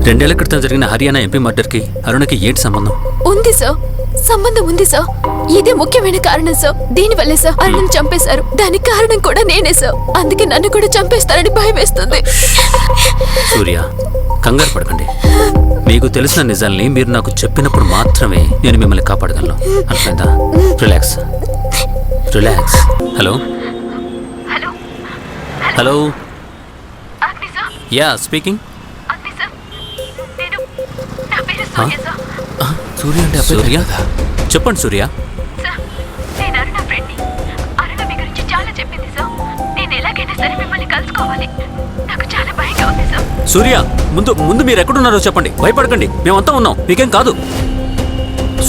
2 ఏళ్ల క్రితం జరిగిన హర్యానా ఎంపీ మర్డర్కి అరుణకి ఏంటి సంబంధం? ఉంది సార్, సంబంధం ఉంది సార్. ఇదే ముఖ్యమైన కారణం సార్. దీనివల్లే సార్ అరుణ్ని చంపేశారు. దానికి కారణం కూడా నేనే సార్. అందుకే నన్ను కూడా చంపేస్తారని భయం వేస్తుంది. సూర్య, కంగారు పడకండి. మీకు తెలిసిన నిజాల్ని మీరు నాకు చెప్పినప్పుడు మాత్రమే నేను మిమ్మల్ని కాపాడగలను. అర్థమైందా? Relax relax. Hello hello hello. అగ్ని సార్. Yeah, speaking. అగ్ని సార్, నా పేరు సూర్య సార్. సూర్య అంటే సూర్య? చెప్పండి సూర్య. సార్, నేను అరుణ ఫ్రెండ్ని. అరుణ మీ గురించి చాలా చెప్పింది సార్. నేను ఎలాగైనా సరే మిమ్మల్ని కలుసుకోవాలి. నాకు చాలా భయంగా ఉంది సార్. సూర్య, ముందు మీరు ఎక్కడున్నారో చెప్పండి. భయపడకండి, మేమంతా ఉన్నాం, మీకేం కాదు.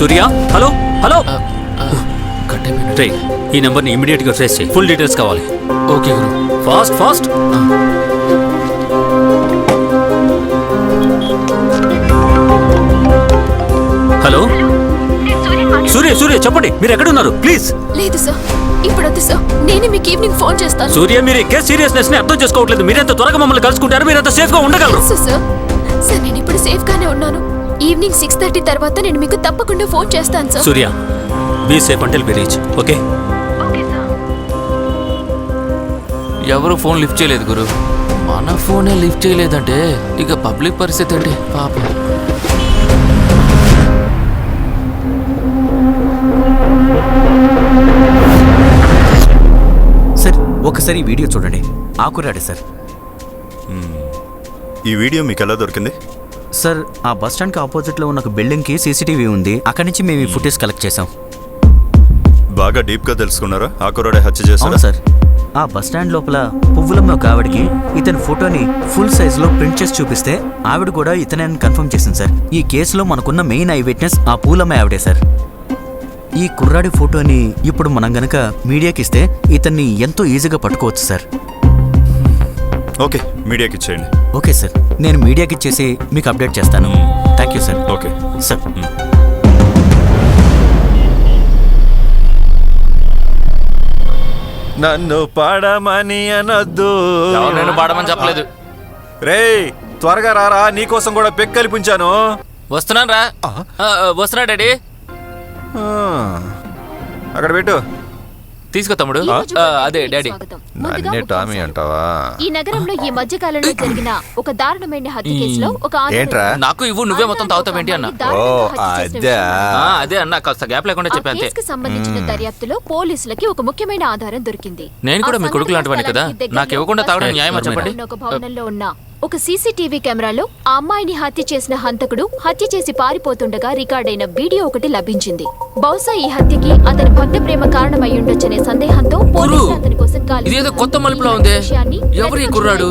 సూర్య, హలో హలో. రే, ఈ నెంబర్ని ఇమీడియట్గా ట్రేస్ చేయి. ఫుల్ డీటెయిల్స్ కావాలి. ఓకే గురు. Fast fast. Hello Surya, Surya చెప్పండి, మీరు ఎక్కడున్నారు ప్లీజ్. లేదు సార్, ఇప్పుడు వద్దు సార్. నేనే మీకు ఈవినింగ్ ఫోన్ చేస్తాను. సూర్య, మీరు ఈ కేసు సీరియస్నెస్ ని అర్థం చేసుకోవట్లేదు. మీరెంత త్వరగా మమ్మల్ని కలుసుకుంటారు, మీరెంత సేఫ్ గా ఉండగలరు. సార్ సార్, నేను ఇప్పుడు సేఫ్ గానే ఉన్నాను. ఈవినింగ్ 6:30 తర్వాత నేను మీకు తప్పకుండా ఫోన్ చేస్తాను sir. Surya, be safe until we reach. Okay? Okay sir. ఎవరు ఫోన్ లిఫ్ట్ చేయలేదు గురు. మన ఫోనే లిఫ్ట్ చేయలేదంటే ఇక పబ్లిక్ పరిస్థితి ఏంటి పాపం. సార్, ఒకసారి ఈ వీడియో చూడండి. ఆకురాడే సార్. ఈ వీడియో మీకు ఎలా దొరికింది? సార్, ఆ బస్ స్టాండ్కి ఆపోజిట్లో ఉన్న ఒక బిల్డింగ్కి సీసీటీవీ ఉంది. అక్కడి నుంచి మేము ఈ ఫుటేజ్ కలెక్ట్ చేసాం. బాగా డీప్గా తెలుసుకున్నారా? ఆకురాడే హత్య చేశారా? అవును సార్. ఆ బస్ స్టాండ్ లోపల పువ్వులమ్మ ఒక ఆవిడకి ఇతని ఫోటోని ఫుల్ సైజులో ప్రింట్ చేసి చూపిస్తే ఆవిడ కూడా ఇతనే కన్ఫర్మ్ చేసింది సార్. ఈ కేసులో మనకున్న మెయిన్ ఐ విట్నెస్ ఆ పూలమ్మ ఆవిడే సార్. ఈ కుర్రాడి ఫోటోని ఇప్పుడు మనం గనక మీడియాకి ఇస్తే ఇతన్ని ఎంతో ఈజీగా పట్టుకోవచ్చు సార్. ఓకే, మీడియాకి ఇచ్చేయండి. ఓకే సార్, నేను మీడియాకి ఇచ్చేసి మీకు అప్డేట్ చేస్తాను. Thank you sir. Okay sir. నన్ను పాడమని అనొద్దు. నేను పాడమని చెప్పలేదు. రేయ్, త్వరగా రారా, నీకోసం కూడా పెక్ కలిపించాను. వస్తున్నాను రా. వస్తున్నా డాడీ. అక్కడ పెట్టు. తీసుకో తమ్ముడు. అదే డాడీ. నన్నే టామీ అంటావా? ఈ నగరంలో ఈ మధ్య కాలంలో జరిగిన ఒక దారుణమైన హత్య కేసులో ఒక ఏంట్రా? నాకు ఇవ్వు, నువ్వే మొత్తం తాగుతావేంటి అన్న. అదే అన్న, కాస్త గ్యాప్ లేకుండా చెప్పా అంతే. కేసుకు సంబంధించిన దర్యాప్తులో పోలీసులకి ఒక ముఖ్యమైన ఆధారం దొరికింది. నేను కూడా మీ కొడుకు లాంటివాడిని కదా, నాకు ఇవ్వకుండా తాగడం న్యాయమా చెప్పండి. ఒక భవనంలో ఉన్న ఒక సీసీటీవీ కెమెరాలో ఆ అమ్మాయిని హత్య చేసిన హంతకుడు హత్య చేసి పారిపోతుండగా రికార్డైన వీడియో ఒకటి లభించింది. బహుశా ఈ హత్యకి అతని భక్త ప్రేమ కారణమయ్యుండొచ్చనే సందేహంతో పోలీసులు అతని కోసం ఇదేదో కొత్త మలుపులో ఉంది. ఎవరు ఈ కుర్రాడు?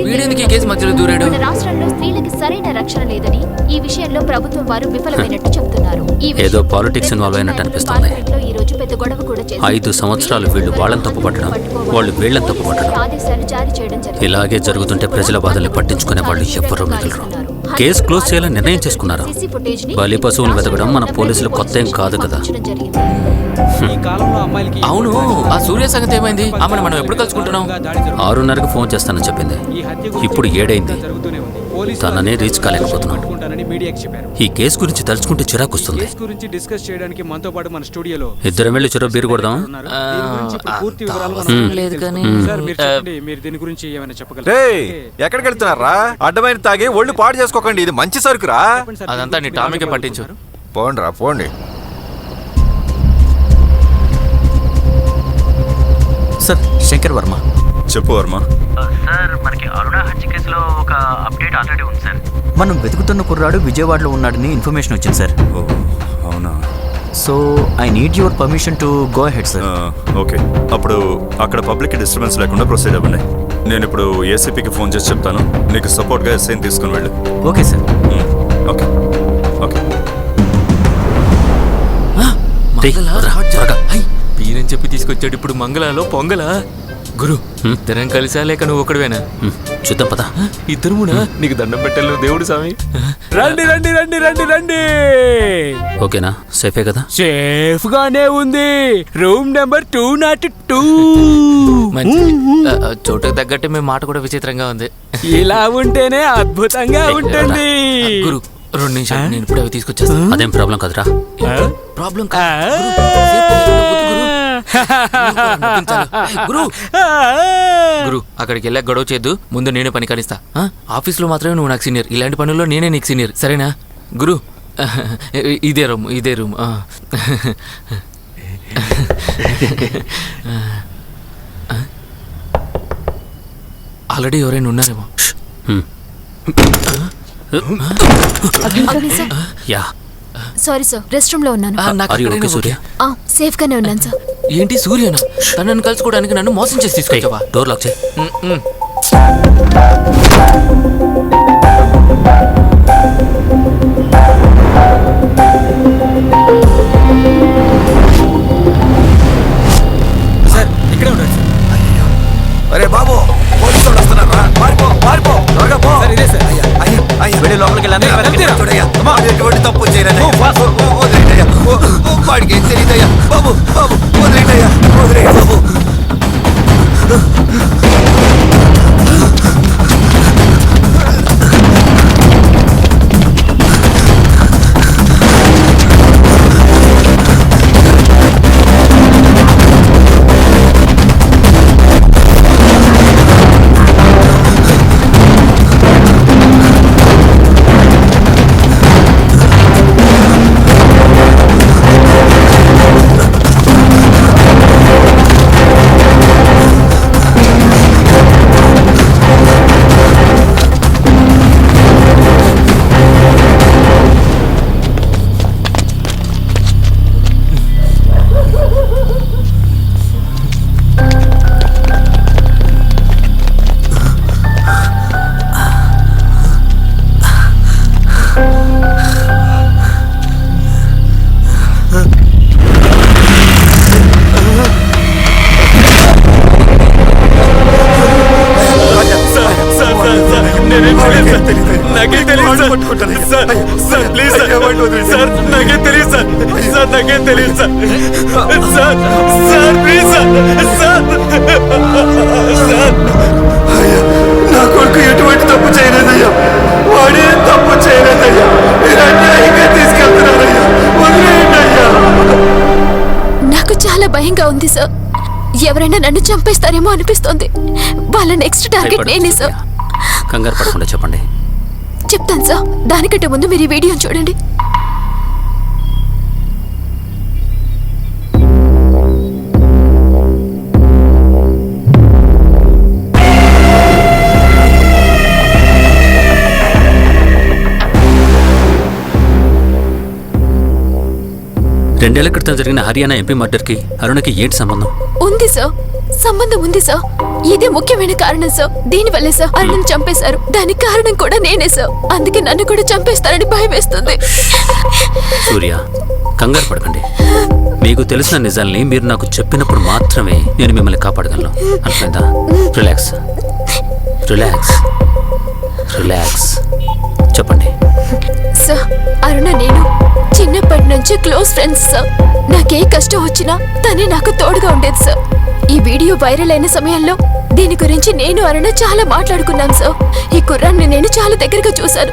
వీడెందుకు ఈ కేసు మధ్యలో దూరాడు? మన రాష్ట్రంలో స్త్రీలకి సరైన రక్షణ లేదని ఈ విషయంలో ప్రభుత్వం వారు విఫలమైనట్టు చెప్తున్నారు. ఏదో పాలిటిక్స్ ఇన్వాల్వ్ అయినట్టు అనిపిస్తుంది. ఈ రోజు పెద్ద గొడవ కూడా చేశారు. 5 సంవత్సరాలు వీళ్ళు వాళ్ళని తప్పుపట్టడం, వాళ్ళు వీళ్ళని తప్పుపట్టడం, ఆదేశాలు జారీ చేయడం జరిగింది. ఇలాగే జరుగుతుంటే ప్రజల బాధల్ని పట్టించుకునే వాళ్ళు ఎవ్వరూ మిగలరు. కేసు క్లోజ్ చేయాలని నిర్ణయం చేసుకున్నారు. బలి పశువులు వెతకడం మన పోలీసులు కొత్త ఏం కాదు కదా. అవును, ఆ సూర్య సంగతి ఏమైంది? ఆమెను మనం ఎప్పుడు కలుసుకుంటున్నాం? 6:30కి ఫోన్ చేస్తానని చెప్పింది. ఇప్పుడు 7 అయింది. తననే రీచ్ కాలేకపోతున్నాను. ఈ కేసు గురించి తలుచుకుంటే చిరాకు వస్తుంది. ఇద్దరం వెళ్ళి చెరో బీరు కొడదాం. ఎక్కడికి వెళ్తున్నారా? అడ్డమైన తాగి ఒళ్ళు పాడు చేసుకోకండి. ఇది మంచి సరుకురా. అదంతా నీ టామీకే పట్టించు. పోండ్రా పోండి. సార్, శంకర్ వర్మ. చెప్పు వర్మ. సార్, మనకి అరుణ హత్య కేసులో ఒక అప్డేట్ ఆల్రెడీ ఉంది సార్. మనం వెతుకుతున్న కుర్రాడు విజయవాడలో ఉన్నాడని ఇన్ఫర్మేషన్ వచ్చింది సార్. అవునా? So I need your permission to go ahead sir. Okay, అప్పుడు అక్కడ పబ్లిక్ డిస్టర్బెన్స్ లేకుండా ప్రొసీడ్ అవ్వండి. నేను ఇప్పుడు ఏసీపీకి ఫోన్ చేసి చెప్తాను. నీకు సపోర్ట్గా ఎస్ఐని తీసుకుని వెళ్ళు. Okay sir. Okay okay. పీరని చెప్పి తీసుకొచ్చాడు. ఇప్పుడు మంగళలో పొంగలా? గురు ఇద్దరం కలిసా లేక నువ్వు ఒకటివేనా? చూద్దాం పదా. ఇద్దరుమునా? నీకు దండం పెట్టాలి దేవుడు స్వామి. రండి రండి రండి రండి రండి. ఓకేనా? సేఫే కదా? సేఫ్ గానే ఉంది. Room number 202. మంచి చోటుకు తగ్గట్టు మేము మాట కూడా విచిత్రంగా ఉంది. ఇలా ఉంటేనే అద్భుతంగా ఉంటుంది. గురు 2 నిమిషాలు, నేను ఇప్పుడు అవి తీసుకొచ్చేస్తాను. అదేం ప్రాబ్లం కదరా. ప్రాబ్లం గురు అక్కడికి వెళ్ళా గొడవ చేద్దు. ముందు నేనే పని కానిస్తా. ఆఫీస్లో మాత్రమే నువ్వు నాకు సీనియర్, ఇలాంటి పనుల్లో నేనే నీకు సీనియర్, సరేనా? గురు ఇదే రూమ్. ఆల్రెడీ ఎవరైనా ఉన్నారేమో. అగ్ని sir. Yeah. Sorry sir, rest room లో ఉన్నాను. నాకు Are you అక్కడైనా okay, సూర్య? సేఫ్ గానే ఉన్నాను సార్. ఏంటి సూర్యనా? తనను కలుసుకోవడానికి నన్ను మోసం చేసి తీసుకొచ్చావా? డోర్ లాక్ చేయి. సార్ ఇక్కడే ఉన్నారు సార్. అరే బాబు, పోలీసు వాళ్ళు వస్తున్నారా? పారిపో పారిపో, త్వరగా పో. సార్ ఇదే సార్. అయ్యా అయ్యా, వెళ్ళి లోపలికి వెళ్ళండి. చూడయ్యా, వాడు ఎటువంటి తప్పు చేయలేదయ్యా. వదిలేయ్యా, వాడికి ఏం తెలియదయ్యా. బాబు బాబు, వదిలేయ్యా, వదిలేయ్యా బాబు. నాకేం తెలియదు సార్. సార్ ప్లీజ్ సార్, నాకేం తెలియదు సార్. సార్ నాకేం తెలియదు sir. Sir sir please sir. Sir అయ్యా, నా కొడుకు ఎటువంటి తప్పు చేయలేదయ్యా. వాడే తప్పు చేయలేదయ్యా. మీరు అన్యాయంగా తీసుకెళ్తున్నారయ్యా. వదిలేయండి అయ్యా. నాకు చాలా భయంగా ఉంది సార్. ఎవరైనా నన్ను చంపేస్తారేమో అనిపిస్తోంది. వాళ్ళ నెక్స్ట్ టార్గెట్ నేనే సార్. కంగారు పడకుండా చెప్పండి. చెప్తాను సార్. దానికంటే ముందు మీరు ఈ వీడియోని చూడండి. రెండేళ్ల క్రితం జరిగిన హర్యానా ఎంపీ మర్డర్కి అరుణకి ఏంటి సంబంధం? ఉంది సార్, సంబంధం ఉంది సార్. ఇదే ముఖ్యమైన కారణం సార్. దీనివల్లే సార్ అరుణ్ని చంపేశారు. దానికి కారణం కూడా నేనే సార్. అందుకే నన్ను కూడా చంపేస్తారని భయం వేస్తుంది. సూర్య, కంగారు పడకండి. మీకు తెలిసిన నిజాల్ని మీరు నాకు చెప్పినప్పుడు మాత్రమే నేను మిమ్మల్ని కాపాడగలను. అర్థమైందా? Relax relax relax. చెప్పండి. సార్, అరుణ నేను చిన్నప్పటి నుంచి క్లోజ్ ఫ్రెండ్స్ సార్. నాకే కష్టం వచ్చినా తనే నాకు తోడుగా ఉండేది సార్. ఈ వీడియో వైరల్ అయిన సమయంలో దీని గురించి నేను అరుణ చాలా మాట్లాడుకున్నాం సార్. ఈ కుర్రాన్ని నేను చాలా దగ్గరగా చూశాను.